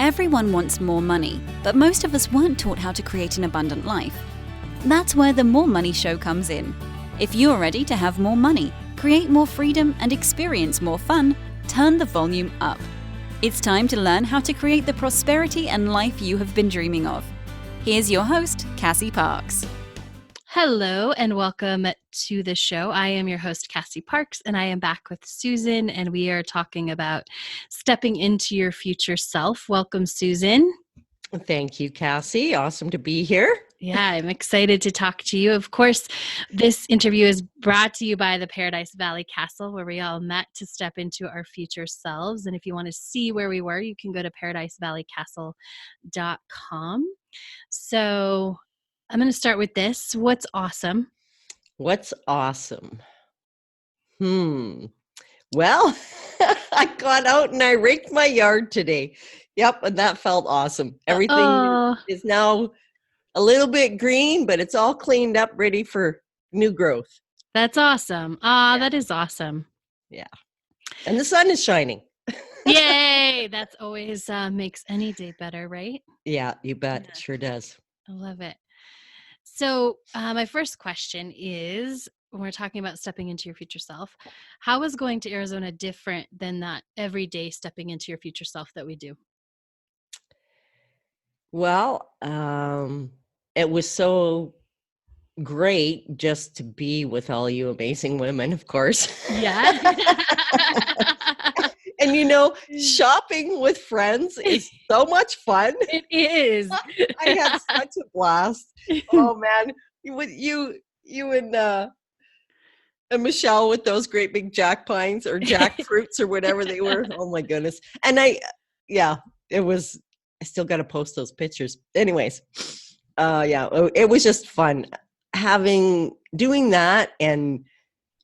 Everyone wants more money, but most of us weren't taught how to create an abundant life. That's where the More Money Show comes in. If you're ready to have more money, create more freedom, and experience more fun, turn the volume up. It's time to learn how to create the prosperity and life you have been dreaming of. Here's your host, Cassie Parks. Hello and welcome to the show. I am your host, Cassie Parks, and I am back with Susan, and we are talking about stepping into your future self. Welcome, Susan. Thank you, Cassie. Awesome to be here. Yeah, I'm excited to talk to you. Of course, this interview is brought to you by the Paradise Valley Castle, where we all met to step into our future selves. And if you want to see where we were, you can go to paradisevalleycastle.com. So I'm going to start with this. What's awesome? What's awesome? Well, I got out and I raked my yard today. Yep, and that felt awesome. Everything is now a little bit green, but it's all cleaned up, ready for new growth. That's awesome. Yeah. That is awesome. Yeah. And the sun is shining. Yay! That's always makes any day better, right? Yeah, you bet. Yeah. It sure does. I love it. So my first question is, when we're talking about stepping into your future self, how is going to Arizona different than that everyday stepping into your future self that we do? Well, it was so great just to be with all you amazing women, of course. Yeah. And shopping with friends is so much fun. It is. I had such a blast. Oh man, you and Michelle with those great big jack pines or jackfruits or whatever they were. Oh my goodness. And I still got to post those pictures. Anyways, it was just fun doing that, and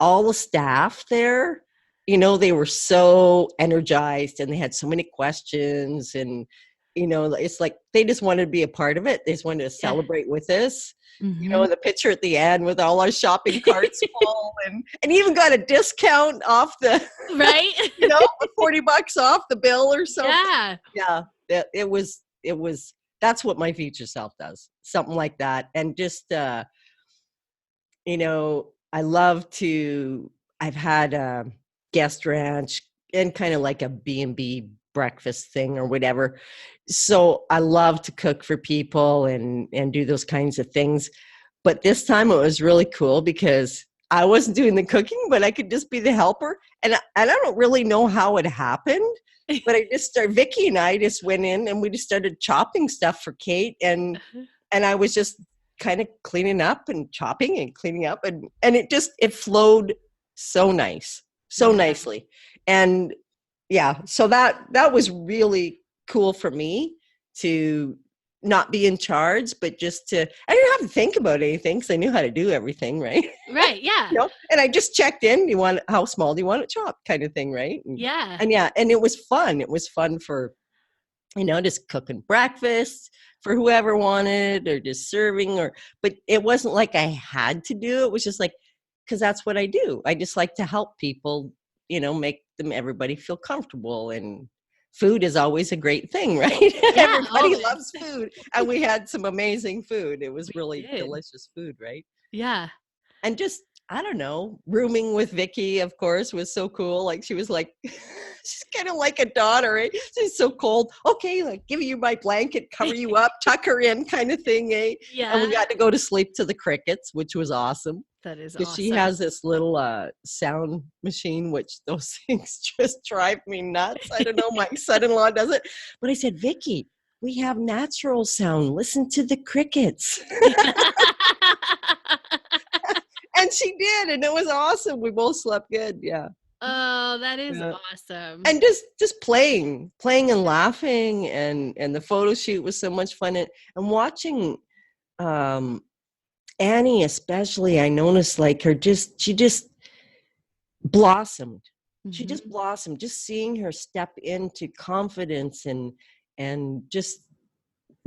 all the staff there. They were so energized and they had so many questions, and it's like they just wanted to be a part of it. They just wanted to celebrate with us. Mm-hmm. The picture at the end with all our shopping carts full, and even got a discount off the right. $40 off the bill or something. Yeah. It was. That's what my future self does. Something like that, and just I love to. I've had a guest ranch and kind of like a B&B breakfast thing or whatever. So I love to cook for people and do those kinds of things. But this time it was really cool because I wasn't doing the cooking, but I could just be the helper. And I don't really know how it happened, but Vicki and I just went in and we just started chopping stuff for Kate. And I was just kind of cleaning up and chopping and cleaning up. And it flowed so nicely. And so that was really cool for me to not be in charge, but I didn't have to think about anything because I knew how to do everything, right? Right, yeah. And I just checked in, how small do you want it chopped kind of thing, right? And it was fun. It was fun for, just cooking breakfast for whoever wanted, or just serving, but it wasn't like I had to do it. It was just like, because that's what I do. I just like to help people, make everybody feel comfortable, and food is always a great thing, right? Yeah, Everybody loves food, and we had some amazing food. It was really delicious food, right? Yeah. And just, I don't know, rooming with Vicki, of course, was so cool. Like, she was like, she's kind of like a daughter, right? She's so cold. Okay, like, give you my blanket, cover you up, tuck her in kind of thing, eh? Yeah. And we got to go to sleep to the crickets, which was awesome. That is awesome. She has this little sound machine, which those things just drive me nuts. I don't know, my son-in-law does it. But I said, Vicki, we have natural sound. Listen to the crickets. And she did, and it was awesome. We both slept good, yeah. Oh, that is awesome. And just playing and laughing, and the photo shoot was so much fun. And watching Annie especially, I noticed like she just blossomed. Mm-hmm. She just blossomed. Just seeing her step into confidence and just,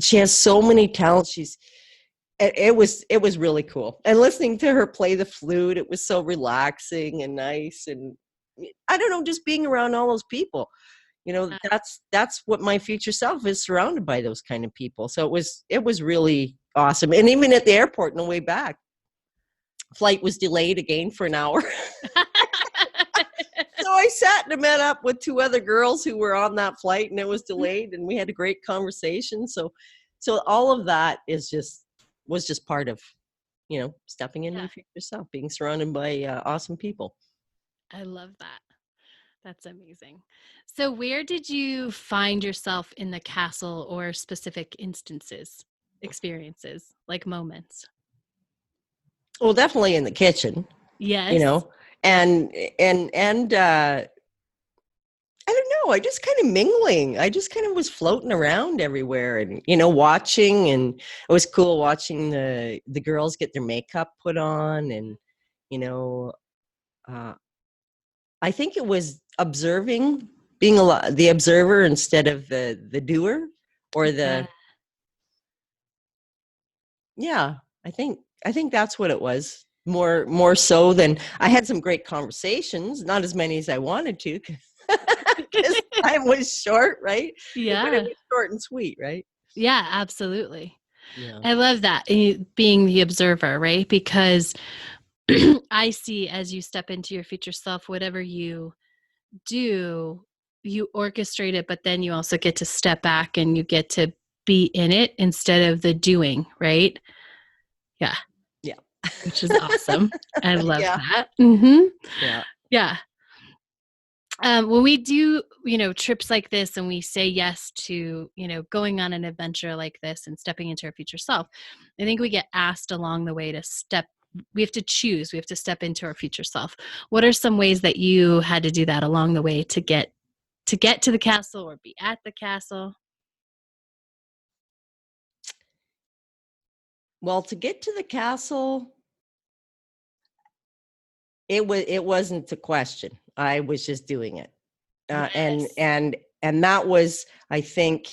she has so many talents. It was really cool. And listening to her play the flute, it was so relaxing and nice. And I don't know, just being around all those people. That's what my future self is, surrounded by those kind of people. So it was really awesome. And even at the airport on the way back, flight was delayed again for an hour. So I sat and met up with two other girls who were on that flight, and it was delayed, and we had a great conversation. So all of that was just part of, stepping into your future self, being surrounded by awesome people. I love that. That's amazing. So where did you find yourself in the castle, or specific experiences, like moments? Well, definitely in the kitchen. Yes. And I don't know, I just kind of mingling. I just kind of was floating around everywhere and, watching, and it was cool watching the girls get their makeup put on, and, I think it was observing, being the observer instead of the doer, or I think that's what it was. More so than I had some great conversations, not as many as I wanted to, because time was short, right? Yeah. But it was short and sweet, right? Yeah, absolutely. Yeah. I love that, being the observer, right? Because I see, as you step into your future self, whatever you do, you orchestrate it, but then you also get to step back and you get to be in it instead of the doing, right? Yeah. Yeah. Which is awesome. I love Yeah. that. Mm-hmm. Yeah. Yeah. When we do, trips like this, and we say yes to, going on an adventure like this and stepping into our future self, I think we get asked along the way we have to choose, we have to step into our future self. What are some ways that you had to do that along the way to get to the castle, or be at the castle? Well, to get to the castle, it wasn't a question. I was just doing it. Yes. And that was, I think,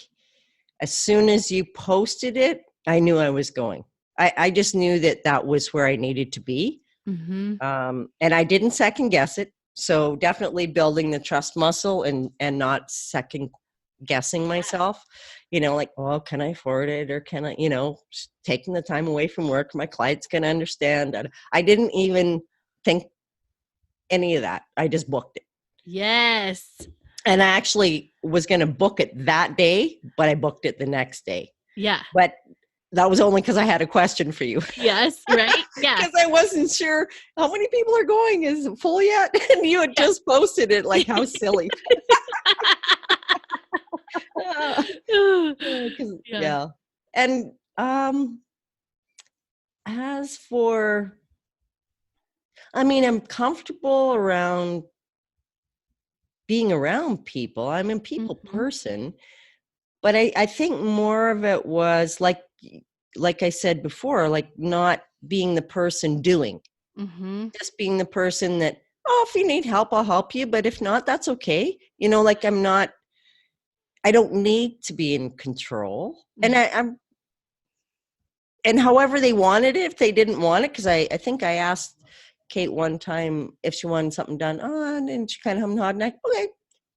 as soon as you posted it, I knew I was going. I just knew that was where I needed to be. Mm-hmm. And I didn't second guess it. So definitely building the trust muscle, and not second guessing myself, like, oh, can I afford it? Or can I, taking the time away from work, my client's going to understand. I didn't even think any of that. I just booked it. Yes. And I actually was going to book it that day, but I booked it the next day. Yeah. But that was only because I had a question for you. Yes, right? Yeah. Because I wasn't sure how many people are going. Is it full yet? And you had just posted it. Like, how silly. Yeah. And as for, I'm comfortable around being around people. I'm a people person. But I think more of it was like I said before, like not being the person doing, just being the person that, oh, if you need help, I'll help you. But if not, that's okay. Like I don't need to be in control. And and however they wanted it, if they didn't want it, because I think I asked Kate one time if she wanted something done. Oh, and she kind of nodded. Okay.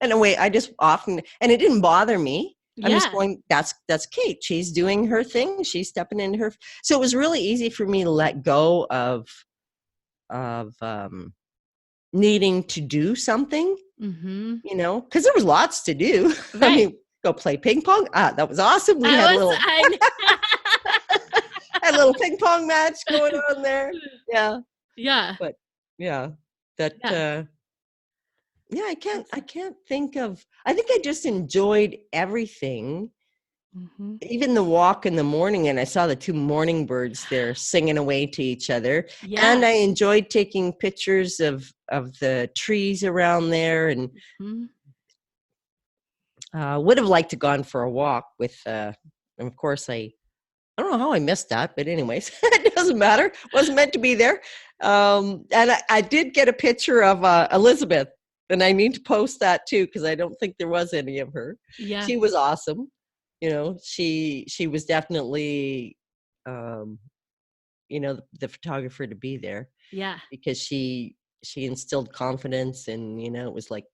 And anyway, I just often, and it didn't bother me. I'm just going, that's Kate. She's doing her thing. She's stepping into her. So it was really easy for me to let go of needing to do something, because there was lots to do. Right. Go play ping pong. That was awesome. We had a little ping pong match going on there. Yeah. Yeah. But I can't think of, I think I just enjoyed everything. Even the walk in the morning, and I saw the two morning birds there singing away to each other. Yeah. And I enjoyed taking pictures of the trees around there, and would have liked to gone for a walk with, and of course I don't know how I missed that, but anyways, it doesn't matter. Wasn't meant to be there. And I did get a picture of Elizabeth, and I need to post that too, because I don't think there was any of her. Yeah. She was awesome. She was definitely, the photographer to be there. Yeah. Because she instilled confidence, and, it was like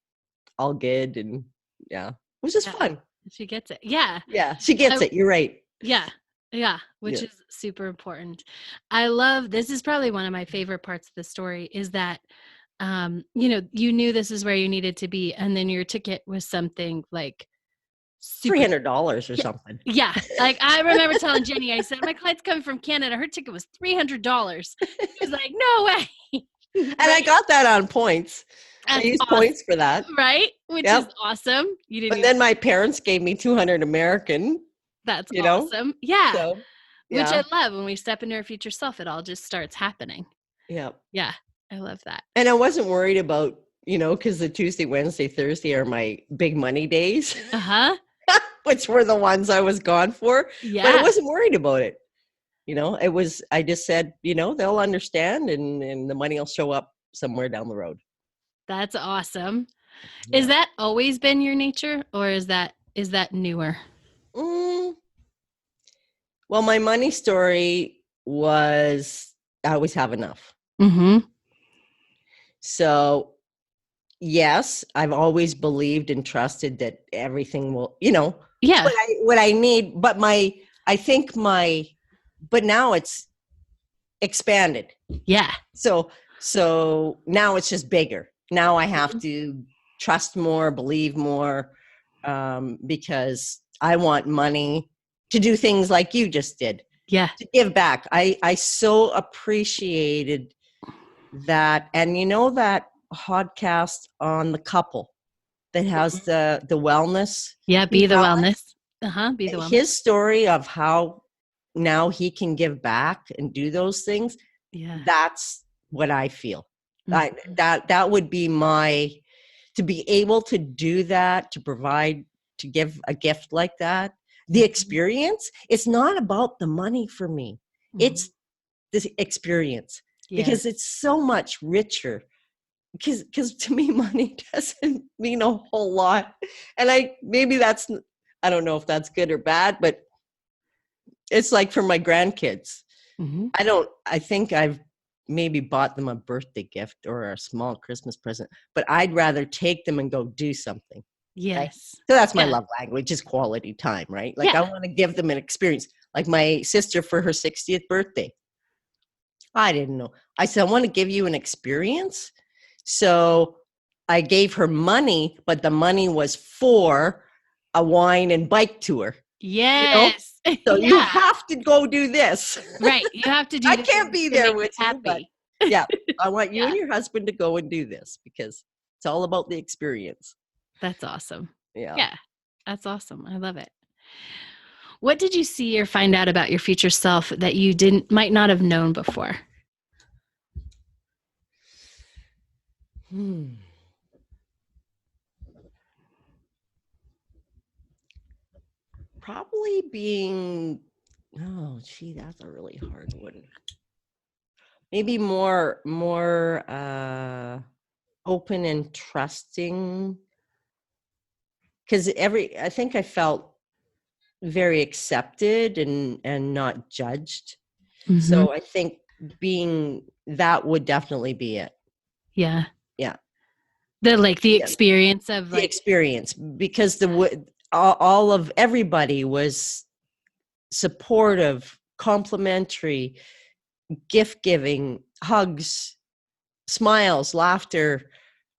all good. And yeah, which is Yeah. fun. She gets it. Yeah. Yeah, she gets it. You're right. Yeah. Yeah. Which Yeah. is super important. I love, this is probably one of my favorite parts of the story is that, you knew this is where you needed to be. And then your ticket was something like super. $300 or Yeah. something. Yeah. Like I remember telling Jenny, I said, my client's coming from Canada. Her ticket was $300. She was like, no way. And I got that on points. I That's used awesome. points for that. Right? Which Yep. is awesome. You didn't But even, then my parents gave me 200 American, that's you know? awesome. Yeah. So, Which yeah. I love. When we step into our future self, it all just starts happening. Yeah. Yeah. I love that. And I wasn't worried about, because the Tuesday, Wednesday, Thursday are my big money days, Uh-huh. which were the ones I was gone for. Yeah. But I wasn't worried about it. I just said, they'll understand and the money will show up somewhere down the road. That's awesome. Yeah. Is that always been your nature or is that newer? Well, my money story was I always have enough. Mm-hmm. So, yes, I've always believed and trusted that everything will, Yeah. what I need. But but now it's expanded. Yeah. So now it's just bigger. Now I have Mhm. to trust more, believe more, because I want money to do things like you just did, Yeah. to give back. I so appreciated that. And that podcast on the couple that has the wellness. Yeah. Be the wellness. Uh-huh. Be the wellness. His story of how now he can give back and do those things. Yeah. That's what I feel. Mhm. That would be to be able to do that, to provide, to give a gift like that. The experience, it's not about the money for me. It's this experience because it's so much richer. Because to me, money doesn't mean a whole lot. And I don't know if that's good or bad, but it's like for my grandkids. Mhm. I think I've maybe bought them a birthday gift or a small Christmas present, but I'd rather take them and go do something. Yes. So that's my Yeah. love language, is quality time, right? Like Yeah. I want to give them an experience. Like my sister for her 60th birthday. I didn't know. I said, I want to give you an experience. So I gave her money, but the money was for a wine and bike tour. Yes. So Yeah. you have to go do this. Right. You have to do I this can't be to there make with us you, but happy. yeah, I want you Yeah. and your husband to go and do this because it's all about the experience. That's awesome. Yeah. Yeah. That's awesome. I love it. What did you see or find out about your future self that you might not have known before? Probably being, that's a really hard one. Maybe more open and trusting, because I think I felt very accepted and not judged. Mhm. So I think that would definitely be it. Yeah. Yeah. The experience of The experience, because all of everybody was supportive, complimentary, gift giving, hugs, smiles, laughter,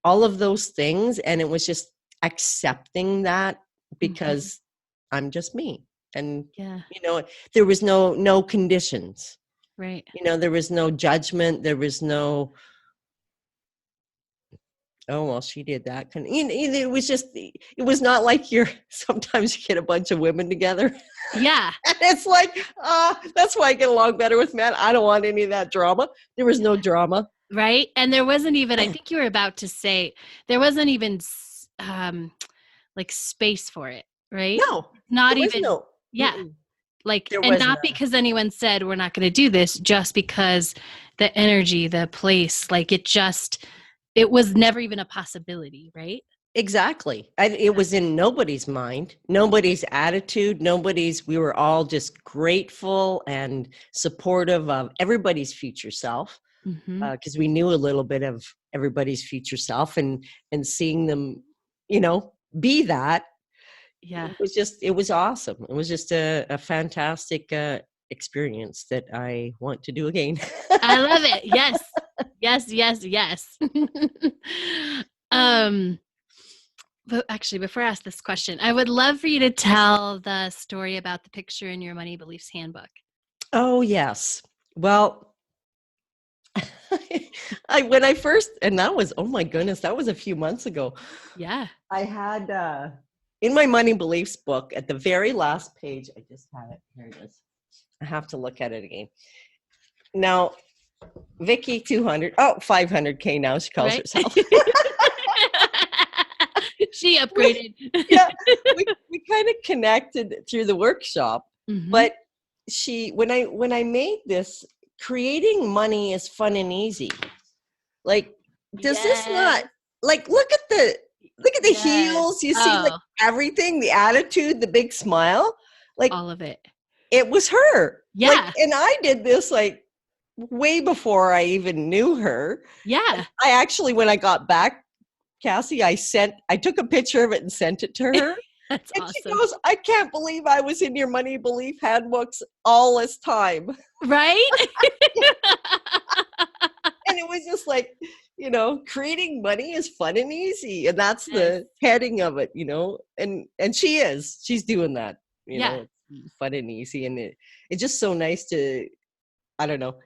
all of those things. And it was just accepting that because I'm just me. And, yeah. There was no conditions, Right. there was no judgment. There was no, oh, well, she did that. It was just, it was not like sometimes you get a bunch of women together. Yeah. And it's like, that's why I get along better with men. I don't want any of that drama. There was no drama. Right. And there wasn't even, I think you were about to say, there wasn't even space for it. Right. No. Not there was even. No. Yeah. Mm-mm. And was not none. because anyone said we're not going to do this, just because the energy, the place, it was never even a possibility, right? Exactly. It was in nobody's mind, nobody's attitude, we were all just grateful and supportive of everybody's future self, because we knew a little bit of everybody's future self and seeing them, be that. Yeah. It was awesome. It was just a fantastic experience that I want to do again. I love it. Yes. Yes, yes, yes. um, but actually, before I ask this question, I would love for you to tell the story about the picture in your Money Beliefs handbook. Oh, yes. Well, when I first, and that was, oh my goodness, that was a few months ago. Yeah. I had in my Money Beliefs book at the very last page, I just had it. Here it is. I have to look at it again. Now, Vicky 200, 500K now she calls Right? herself. She upgraded. Yeah, we kind of connected through the workshop, Mhm. but when I made this, creating money is fun and easy. Like, does this not, Yes. like, look at the Yes. heels, you see, like, Oh, everything, the attitude, the big smile, like, all of it. it was her. Like, Yeah. and I did this like way before I even knew her. Yeah. I actually, when I got back, Cassie, I took a picture of it and sent it to her. That's And she awesome. goes, I can't believe I was in your Money Belief handbooks all this time. Right? And it was just like, creating money is fun and easy. And that's Yes. the heading of it, and she's doing that, Yeah. it's fun and easy. And it's just so nice to, I don't know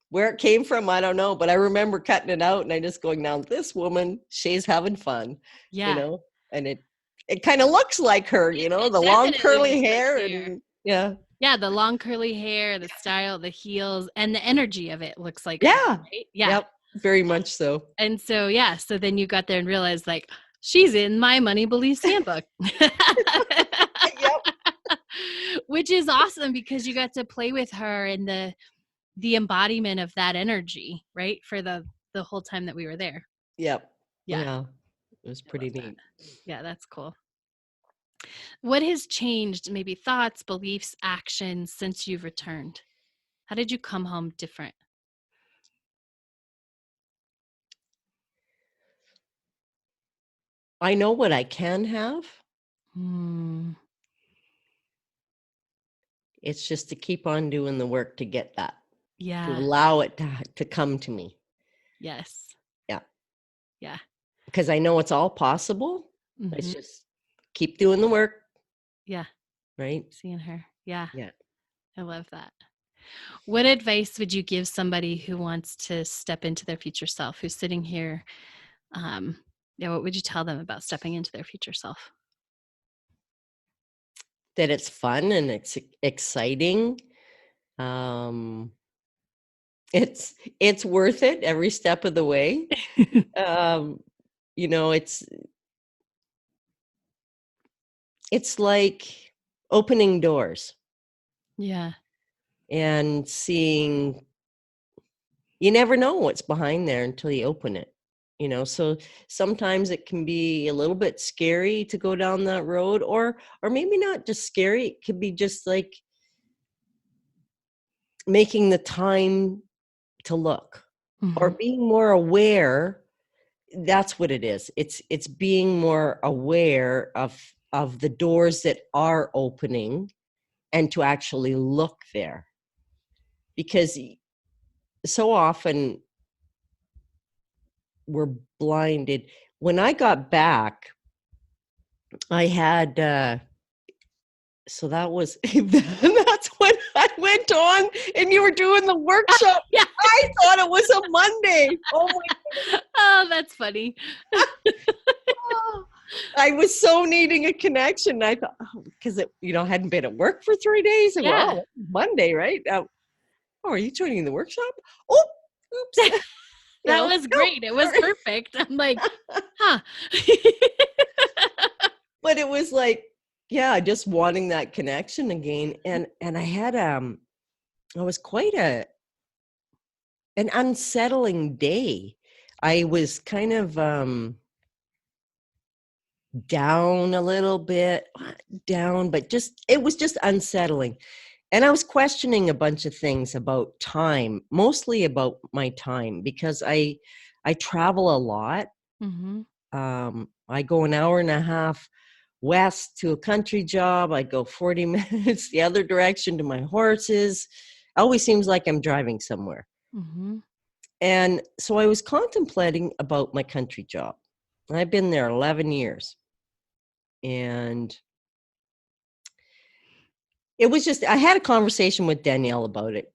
where it came from. I don't know, but I remember cutting it out and I just going, now this woman, she's having fun, Yeah. and it kind of looks like her, It the long definitely curly looks like hair her. and yeah. Yeah, the long curly hair, the style, the heels, and the energy of it looks like her, Yeah. right? Yeah. Yep. Very much so. And so, yeah, so then you got there and realized, like, she's in my Money Beliefs handbook. Yep. Which is awesome because you got to play with her and the embodiment of that energy, right? For the whole time that we were there. Yep. Yeah. Yeah. It was I pretty love that. neat. Yeah, that's cool. What has changed, maybe thoughts, beliefs, actions since you've returned? How did you come home different? I know what I can have. Hmm. It's just to keep on doing the work to get that, to Yeah. allow it to come to me. Yes. Yeah. Yeah. Because I know it's all possible. It's Mhm. just keep doing the work, Yeah. right? Seeing her. Yeah. Yeah. I love that. What advice would you give somebody who wants to step into their future self, who's sitting here? What would you tell them about stepping into their future self? That it's fun and it's exciting. Um, it's worth it every step of the way. Um, it's like opening doors Yeah. and seeing. You never know what's behind there until you open it. So sometimes it can be a little bit scary to go down that road, or maybe not just scary. It could be just like making the time to look or Mhm. being more aware. That's what it is. It's being more aware of the doors that are opening and to actually look there, because so often we're blinded. When I got back, I had so that was that's when I went on and you were doing the workshop. Yeah. I thought it was a Monday. Oh my Oh, that's funny. God. I was so needing a connection. I thought, because it, hadn't been at work for 3 days. And Yeah. well, Monday, right? Are you joining the workshop? Oh, oops. That was no, great. It was sorry. perfect. I'm like, huh. But it was like, yeah, just wanting that connection again. And I had I was quite an unsettling day. I was kind of down a little bit, but it was just unsettling. And I was questioning a bunch of things about time, mostly about my time, because I travel a lot. Mhm. I go an hour and a half west to a country job. I go 40 minutes the other direction to my horses. Always seems like I'm driving somewhere. Mm-hmm. And so I was contemplating about my country job. I've been there 11 years. And it was just, I had a conversation with Danielle about it.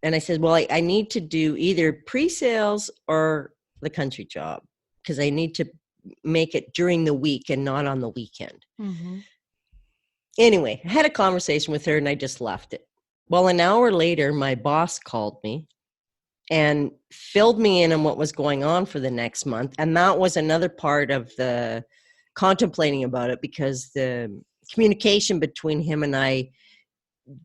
And I said, well, I need to do either pre-sales or the country job because I need to make it during the week and not on the weekend. Mm-hmm. Anyway, I had a conversation with her and I just left it. Well, an hour later, my boss called me and filled me in on what was going on for the next month. And that was another part of the contemplating about it because the communication between him and I,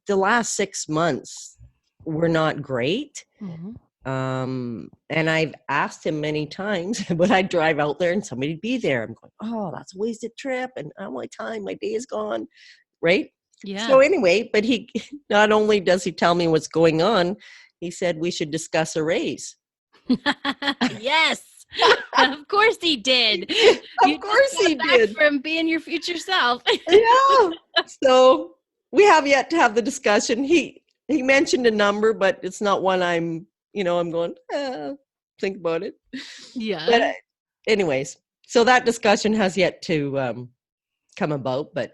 the last 6 months were not great. Mm-hmm. And I've asked him many times, would I drive out there and somebody'd be there? I'm going, oh, that's a wasted trip. And oh, my time, my day is gone. Right. Yeah. So anyway, but he, not only does he tell me what's going on, he said we should discuss a raise. Yes. Of course he did. Of course he did. From being your future self. Yeah. So we have yet to have the discussion. He mentioned a number, but it's not one I'm going, think about it. Yeah. But anyways, so that discussion has yet to come about, but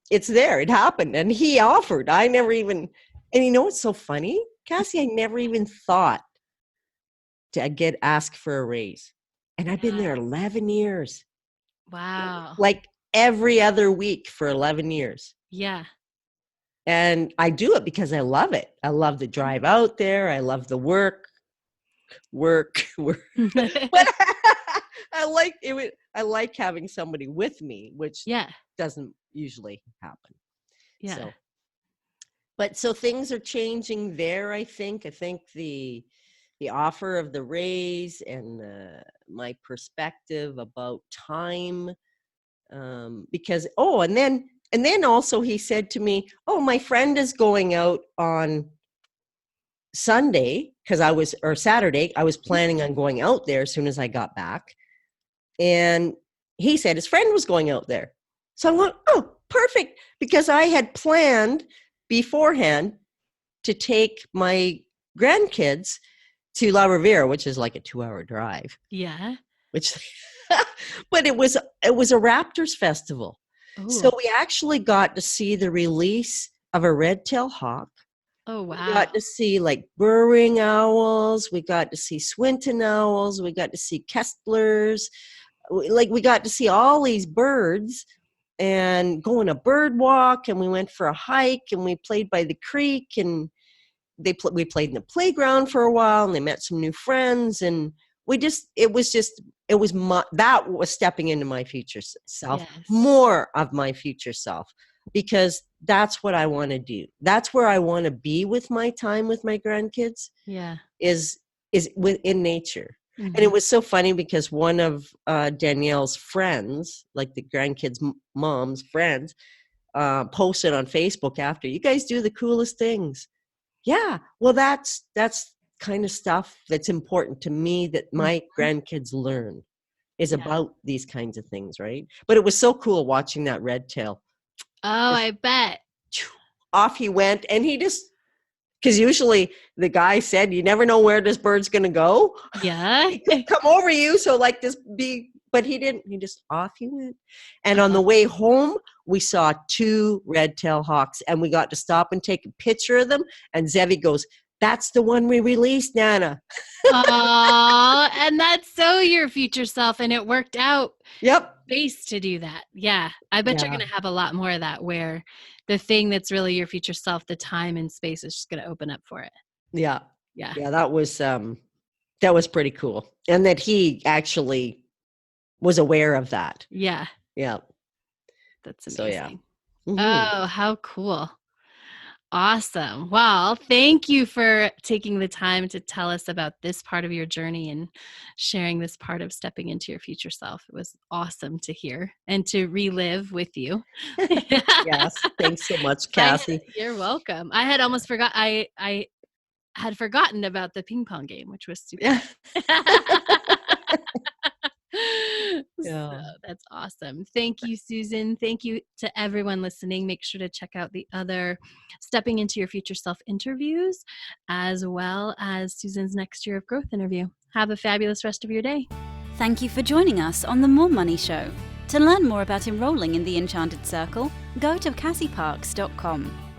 it's there. It happened. And he offered. I never even, and you know what's so funny, Cassie? I never even thought to ask for a raise. And I've been there 11 years. Wow. Like every other week for 11 years. Yeah. And I do it because I love it. I love the drive out there. I love the work. But I like it. I like having somebody with me, which doesn't usually happen. Yeah. So things are changing there. I think the offer of the raise and my perspective about time, because and then also he said to me, oh, my friend is going out on Sunday or Saturday. I was planning on going out there as soon as I got back. And he said his friend was going out there. So I'm going, oh, perfect. Because I had planned beforehand to take my grandkids to La Riviera, which is like a 2-hour drive. Yeah. But it was a Raptors festival. Ooh. So we actually got to see the release of a red-tailed hawk. Oh, wow. We got to see like burrowing owls. We got to see Swinton owls. We got to see Kestlers. We got to see all these birds and go on a bird walk. And we went for a hike and we played by the creek and we played in the playground for a while and they met some new friends. And that was stepping into my future self, more of my future self, because that's what I want to do. That's where I want to be with my time with my grandkids. Yeah. Is within nature. Mm-hmm. And it was so funny because one of Danielle's friends, like the grandkids' mom's friends, posted on Facebook after, you guys do the coolest things. Yeah. Well, that's kind of stuff that's important to me that my grandkids learn is about these kinds of things, right? But it was so cool watching that red tail. Oh, I bet. Off he went, and he just, because usually the guy said, you never know where this bird's going to go. Yeah. He could come over you, so like this but he didn't. He just, off he went. And on the way home, we saw 2 red-tailed hawks, and we got to stop and take a picture of them. And Zevi goes, that's the one we released, Nana. Oh, and that's so your future self, and it worked out. Yep. Space to do that. Yeah. I bet you're going to have a lot more of that where the thing that's really your future self, the time and space is just going to open up for it. Yeah. Yeah. Yeah, that was pretty cool. And that he actually was aware of that. Yeah. Yeah. That's amazing. So, yeah. Mm-hmm. Oh, how cool. Awesome. Well, thank you for taking the time to tell us about this part of your journey and sharing this part of stepping into your future self. It was awesome to hear and to relive with you. Yes. Thanks so much, Cassie. You're welcome. I had almost forgot. I had forgotten about the ping pong game, which was super. So that's awesome. Thank you, Susan. Thank you to everyone listening. Make sure to check out the other Stepping into Your Future Self interviews, as well as Susan's Next Year of Growth interview. Have a fabulous rest of your day. Thank you for joining us on The More Money Show. To learn more about enrolling in the Enchanted Circle, go to CassieParks.com.